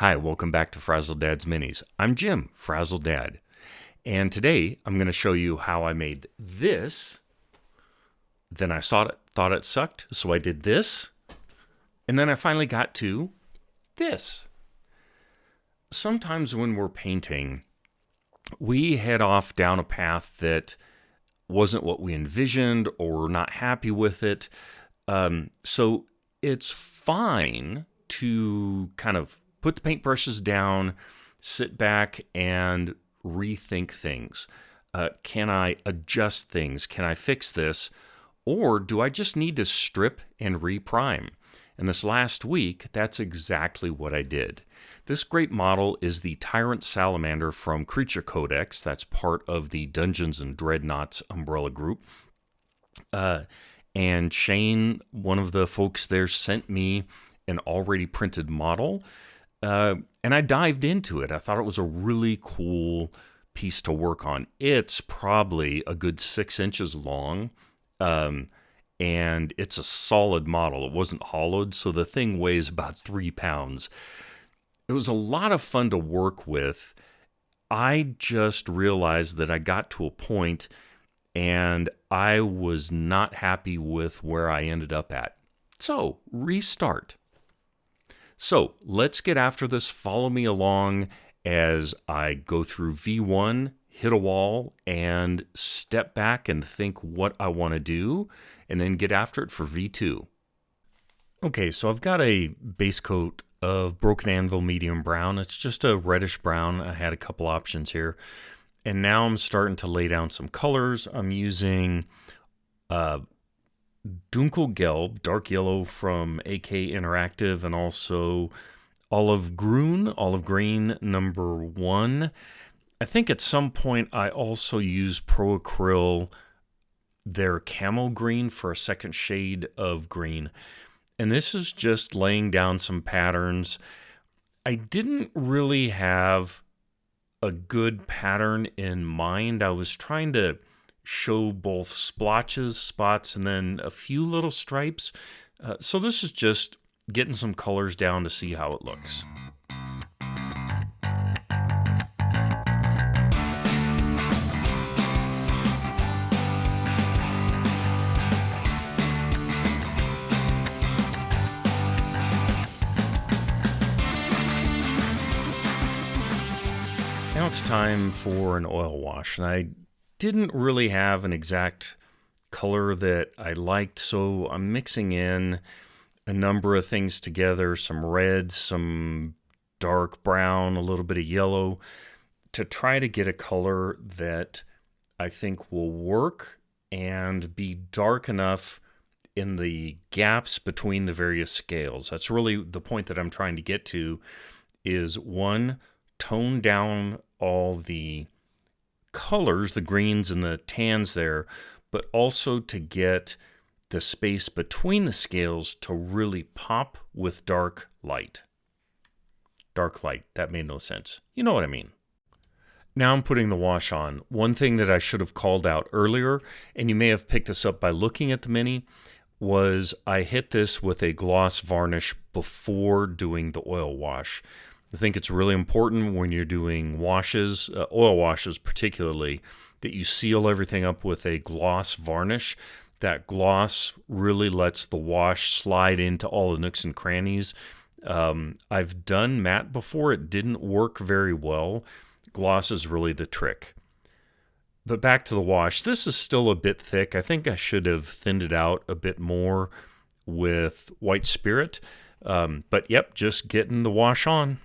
Hi, welcome back to Frazzle Dad's Minis. I'm Jim, Frazzle Dad, and today I'm going to show you how I made this. Then I thought it sucked, so I did this, and then I finally got to this. Sometimes when we're painting, we head off down a path that wasn't what we envisioned or we're not happy with it. So it's fine to kind of put the paintbrushes down, sit back, and rethink things. Can I adjust things? Can I fix this? Or do I just need to strip and reprime? And this last week, that's exactly what I did. This great model is the Tyrant Salamander from Creature Codex. That's part of the Dungeons and Dreadnoughts umbrella group. And Shane, one of the folks there, sent me an already printed model. And I dived into it. I thought it was a really cool piece to work on. It's probably a good 6 inches long, and it's a solid model. It wasn't hollowed, so the thing weighs about 3 pounds. It was a lot of fun to work with. I just realized that I got to a point and I was not happy with where I ended up at. So, restart. So let's get after this. Follow me along as I go through V1, hit a wall, and step back and think what I want to do, and then get after it for V2. Okay, so I've got a base coat of Broken Anvil medium brown. It's just a reddish brown. I had a couple options here. And now I'm starting to lay down some colors. I'm using Dunkelgelb, dark yellow from AK Interactive, and also olive green number 1. I think at some point I also used Pro Acryl, their camo green, for a second shade of green. And this is just laying down some patterns. I didn't really have a good pattern in mind. I was trying to show both splotches, spots, and then a few little stripes. So this is just getting some colors down to see how it looks. Now it's time for an oil wash, and I didn't really have an exact color that I liked, so I'm mixing in a number of things together, some reds, some dark brown, a little bit of yellow, to try to get a color that I think will work and be dark enough in the gaps between the various scales. That's really the point that I'm trying to get to, is one, tone down all the colors, the greens and the tans there, but also to get the space between the scales to really pop with dark light. Dark light, that made no sense. You know what I mean. Now I'm putting the wash on. One thing that I should have called out earlier, and you may have picked this up by looking at the mini, was I hit this with a gloss varnish before doing the oil wash. I think it's really important when you're doing washes, oil washes particularly, that you seal everything up with a gloss varnish. That gloss really lets the wash slide into all the nooks and crannies. I've done matte before. It didn't work very well. Gloss is really the trick. But back to the wash. This is still a bit thick. I think I should have thinned it out a bit more with white spirit. But yep, just getting the wash on.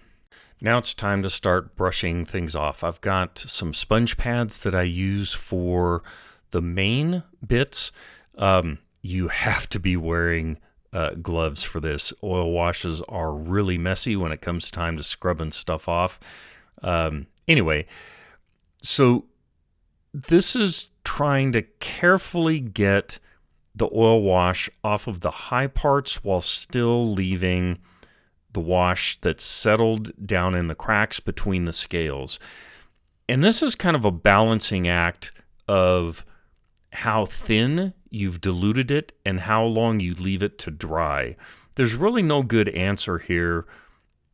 Now it's time to start brushing things off. I've got some sponge pads that I use for the main bits. You have to be wearing gloves for this. Oil washes are really messy when it comes time to scrubbing stuff off. Anyway, so this is trying to carefully get the oil wash off of the high parts while still leaving the wash that's settled down in the cracks between the scales. And this is kind of a balancing act of how thin you've diluted it and how long you leave it to dry. There's really no good answer here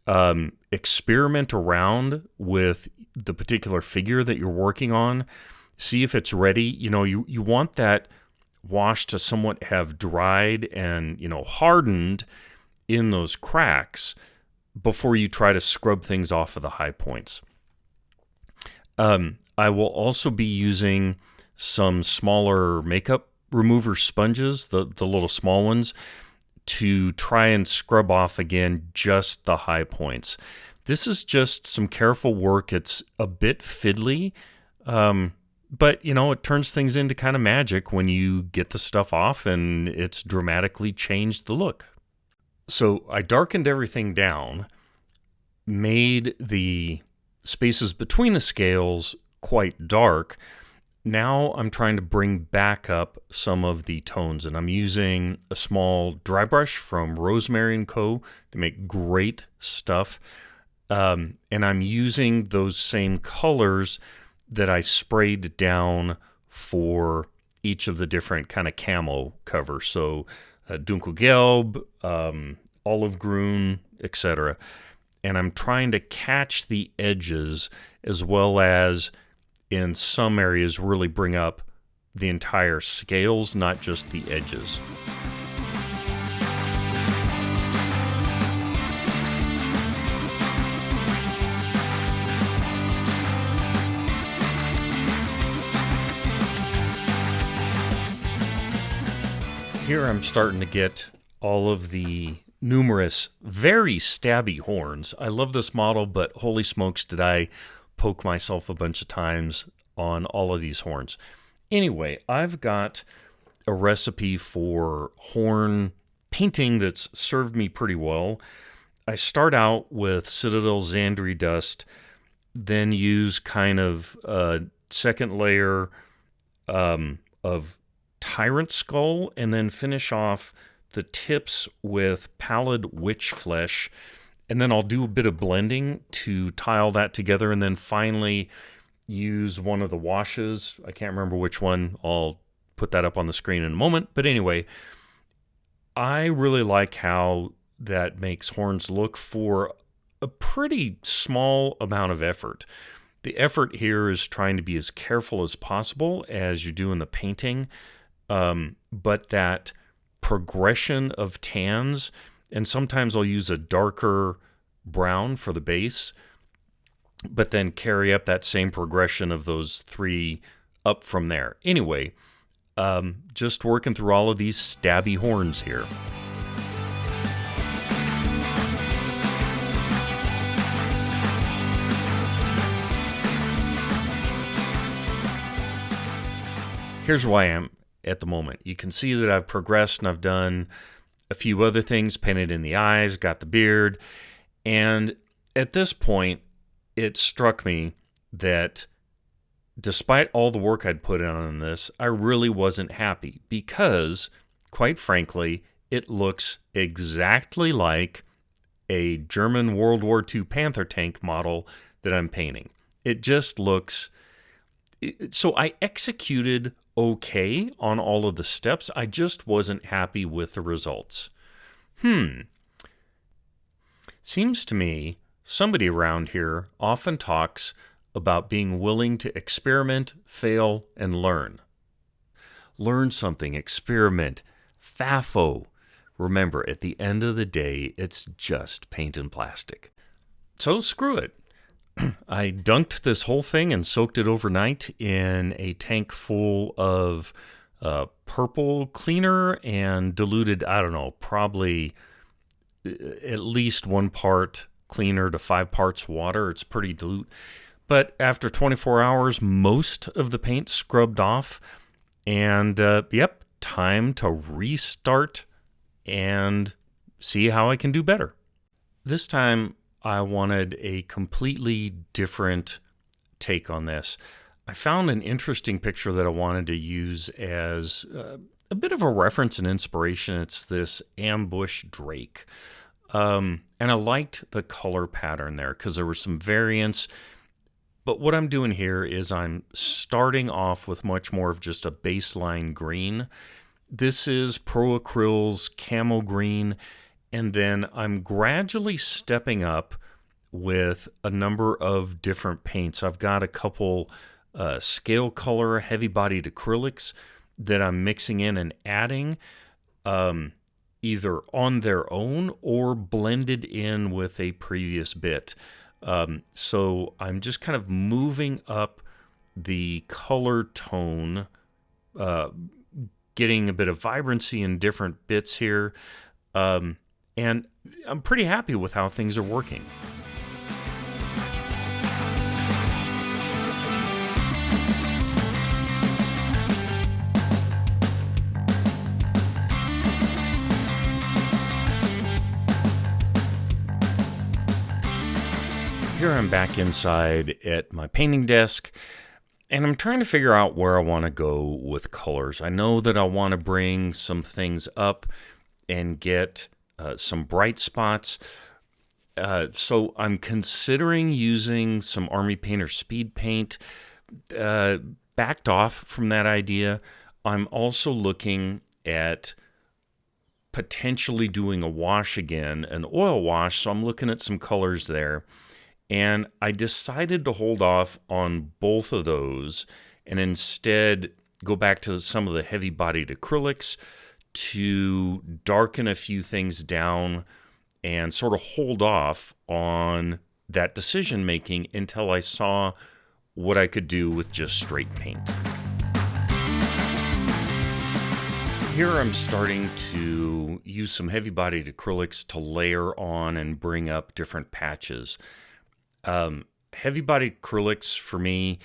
Experiment around with the particular figure that you're working on. See if it's ready. You want that wash to somewhat have dried and, hardened in those cracks before you try to scrub things off of the high points. I will also be using some smaller makeup remover sponges, the little small ones, to try and scrub off again just the high points. This is just some careful work. It's a bit fiddly, but it turns things into kind of magic when you get the stuff off and it's dramatically changed the look. So I darkened everything down, made the spaces between the scales quite dark. Now I'm trying to bring back up some of the tones, and I'm using a small dry brush from Rosemary & Co. They make great stuff. And I'm using those same colors that I sprayed down for each of the different kind of camo covers. So Dunkelgelb, Olive Grün, etc. And I'm trying to catch the edges as well as in some areas really bring up the entire scales, not just the edges. Here I'm starting to get all of the numerous, very stabby horns. I love this model, but holy smokes, did I poke myself a bunch of times on all of these horns. Anyway, I've got a recipe for horn painting that's served me pretty well. I start out with Citadel Xandri dust, then use kind of a second layer of Tyrant skull, and then finish off the tips with pallid witch flesh. And then I'll do a bit of blending to tile that together, and then finally use one of the washes. I can't remember which one. I'll put that up on the screen in a moment. But anyway, I really like how that makes horns look for a pretty small amount of effort. The effort here is trying to be as careful as possible as you do in the painting, but that progression of tans, and sometimes I'll use a darker brown for the base, but then carry up that same progression of those three up from there. Anyway, just working through all of these stabby horns here. Here's where I am at the moment. You can see that I've progressed and I've done a few other things, painted in the eyes, got the beard, and at this point, it struck me that despite all the work I'd put in on this, I really wasn't happy because, quite frankly, it looks exactly like a German World War II Panther tank model that I'm painting. It just looks... So I executed okay on all of the steps. I just wasn't happy with the results. Seems to me somebody around here often talks about being willing to experiment, fail, and learn. Learn something, experiment, FAFO. Remember, at the end of the day, it's just paint and plastic. So screw it. I dunked this whole thing and soaked it overnight in a tank full of purple cleaner and diluted, I don't know, probably at least 1 part cleaner to 5 parts water. It's pretty dilute. But after 24 hours, most of the paint scrubbed off. And yep, time to restart and see how I can do better. This time, I wanted a completely different take on this. I found an interesting picture that I wanted to use as a bit of a reference and inspiration. It's this ambush drake. And I liked the color pattern there because there were some variants. But what I'm doing here is I'm starting off with much more of just a baseline green. This is Pro Acryl's Camo Green. And then I'm gradually stepping up with a number of different paints. I've got a couple scale color, heavy-bodied acrylics that I'm mixing in and adding either on their own or blended in with a previous bit. So I'm just kind of moving up the color tone, getting a bit of vibrancy in different bits here. And I'm pretty happy with how things are working. Here I'm back inside at my painting desk, and I'm trying to figure out where I want to go with colors. I know that I want to bring some things up and get some bright spots. So I'm considering using some Army Painter speed paint. Backed off from that idea. I'm also looking at potentially doing a wash again, an oil wash, so I'm looking at some colors there. And I decided to hold off on both of those and instead go back to some of the heavy-bodied acrylics to darken a few things down and sort of hold off on that decision-making until I saw what I could do with just straight paint. Here I'm starting to use some heavy-bodied acrylics to layer on and bring up different patches. Heavy-bodied acrylics, for me,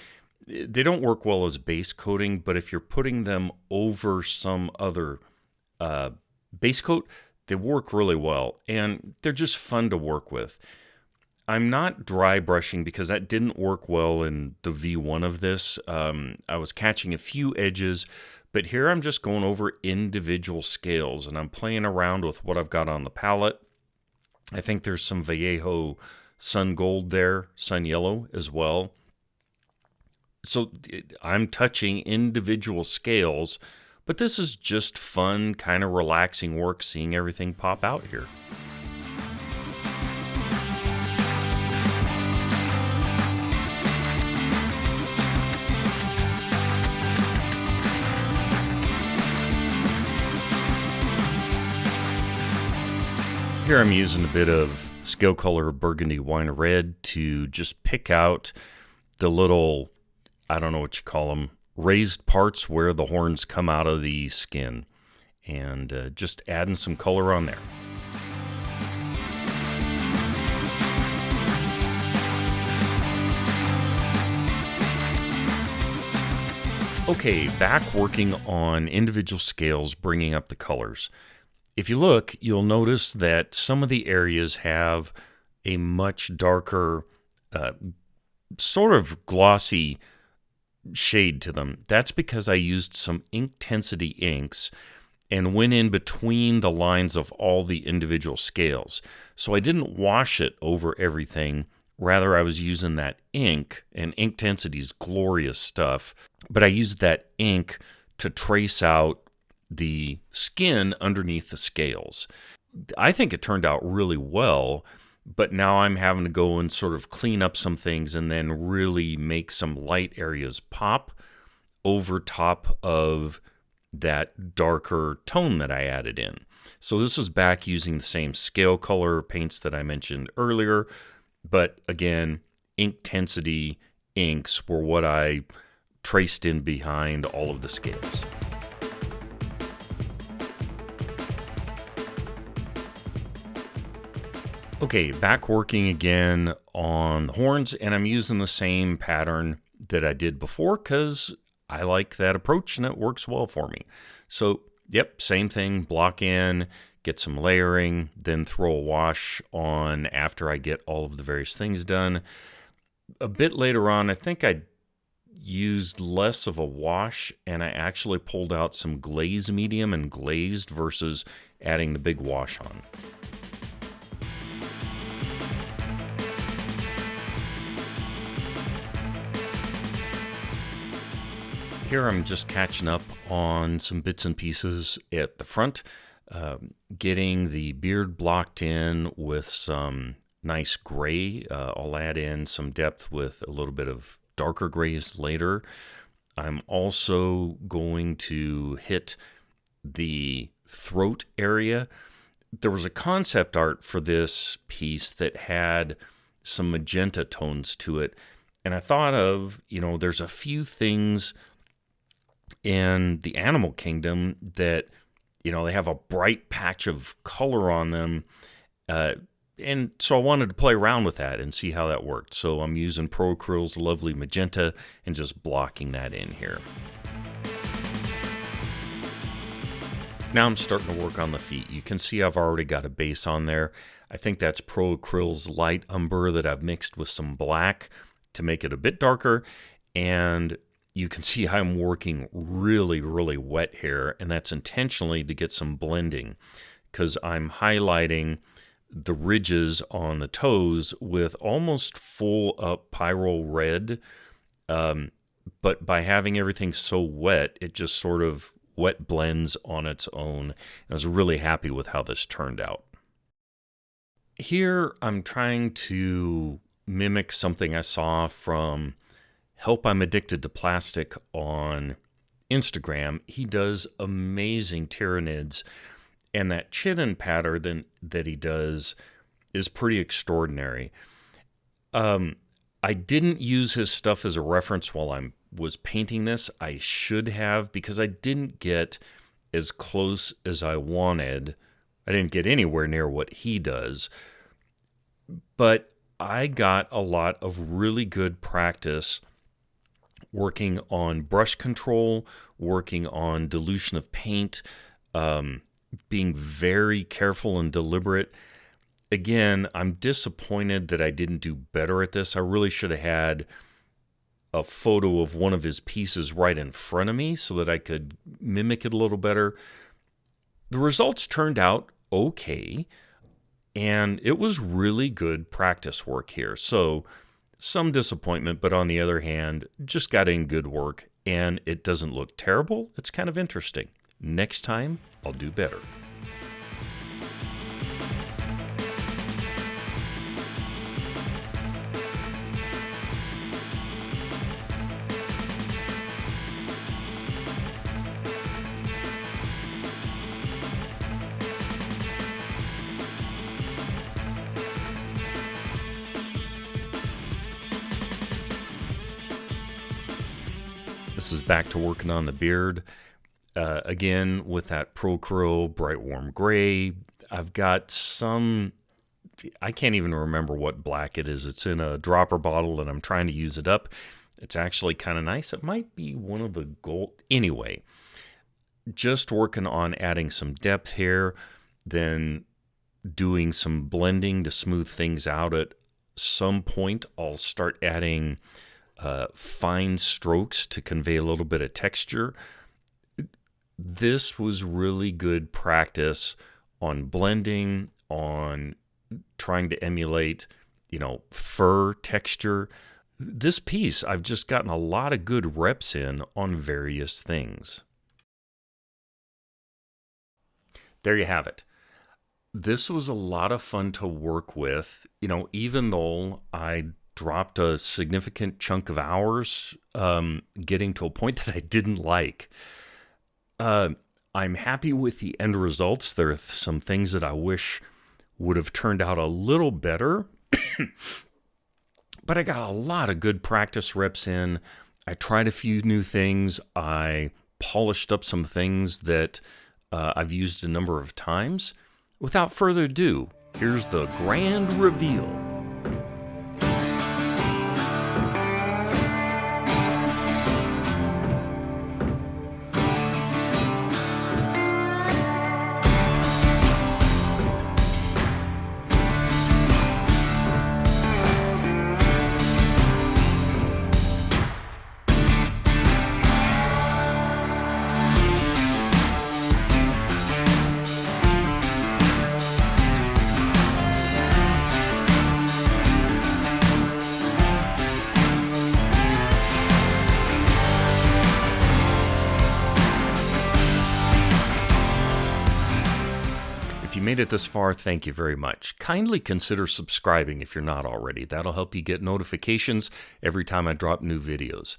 they don't work well as base coating, but if you're putting them over some other base coat, they work really well, and they're just fun to work with. I'm not dry brushing because that didn't work well in the V1 of this. I was catching a few edges, but here I'm just going over individual scales, and I'm playing around with what I've got on the palette. I think there's some Vallejo Sun Gold there, Sun Yellow as well. So I'm touching individual scales, but this is just fun, kind of relaxing work, seeing everything pop out here. Here I'm using a bit of scale color burgundy wine red to just pick out the little, I don't know what you call them, raised parts where the horns come out of the skin, and just adding some color on there. Okay, back working on individual scales, bringing up the colors. If you look, you'll notice that some of the areas have a much darker, sort of glossy shade to them. That's because I used some Inktensity inks and went in between the lines of all the individual scales. So I didn't wash it over everything. Rather, I was using that ink, and Inktensity's glorious stuff, but I used that ink to trace out the skin underneath the scales. I think it turned out really well, but now I'm having to go and sort of clean up some things and then really make some light areas pop over top of that darker tone that I added in. So this is back using the same scale color paints that I mentioned earlier, but again, Inktensity inks were what I traced in behind all of the scales. Okay, back working again on the horns, and I'm using the same pattern that I did before because I like that approach and it works well for me. So, yep, same thing, block in, get some layering, then throw a wash on after I get all of the various things done. A bit later on, I think I used less of a wash, and I actually pulled out some glaze medium and glazed versus adding the big wash on. Here I'm just catching up on some bits and pieces at the front. getting the beard blocked in with some nice gray. I'll add in some depth with a little bit of darker grays later. I'm also going to hit the throat area. There was a concept art for this piece that had some magenta tones to it. And I thought of, there's a few things in the animal kingdom that, they have a bright patch of color on them. And so I wanted to play around with that and see how that worked. So I'm using Pro Acryl's lovely magenta and just blocking that in here. Now I'm starting to work on the feet. You can see I've already got a base on there. I think that's Pro Acryl's light umber that I've mixed with some black to make it a bit darker. And you can see I'm working really, really wet here, and that's intentionally to get some blending because I'm highlighting the ridges on the toes with almost full up Pyrrole red. But by having everything so wet, it just sort of wet blends on its own. And I was really happy with how this turned out. Here I'm trying to mimic something I saw from Help I'm Addicted to Plastic on Instagram. He does amazing Tyranids, and that chitin pattern that he does is pretty extraordinary. I didn't use his stuff as a reference while I was painting this. I should have, because I didn't get as close as I wanted. I didn't get anywhere near what he does. But I got a lot of really good practice working on brush control, working on dilution of paint, being very careful and deliberate. Again, I'm disappointed that I didn't do better at this. I really should have had a photo of one of his pieces right in front of me so that I could mimic it a little better. The results turned out okay, and it was really good practice work here. So some disappointment, but on the other hand, just got in good work, and it doesn't look terrible. It's kind of interesting. Next time, I'll do better. This is back to working on the beard. Again, with that Pro Acryl Bright Warm Gray, I've got some, I can't even remember what black it is. It's in a dropper bottle and I'm trying to use it up. It's actually kind of nice. It might be one of the gold. Anyway, just working on adding some depth here, then doing some blending to smooth things out. At some point, I'll start adding fine strokes to convey a little bit of texture. This was really good practice on blending, on trying to emulate, fur texture. This piece, I've just gotten a lot of good reps in on various things. There you have it. This was a lot of fun to work with, even though I dropped a significant chunk of hours getting to a point that I didn't like. I'm happy with the end results. There are some things that I wish would have turned out a little better, but I got a lot of good practice reps in. I tried a few new things. I polished up some things that I've used a number of times. Without further ado, here's the grand reveal. made it this far, thank you very much. Kindly consider subscribing if you're not already. That'll help you get notifications every time I drop new videos.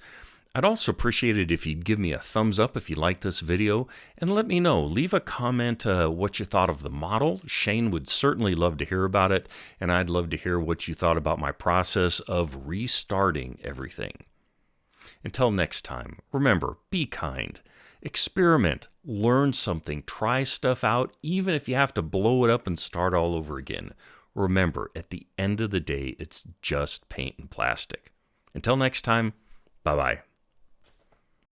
I'd also appreciate it if you'd give me a thumbs up if you like this video, and let me know. Leave a comment what you thought of the model. Shane would certainly love to hear about it, and I'd love to hear what you thought about my process of restarting everything. Until next time, remember, be kind. Experiment, learn something, try stuff out, even if you have to blow it up and start all over again. Remember, at the end of the day, it's just paint and plastic. Until next time, bye-bye.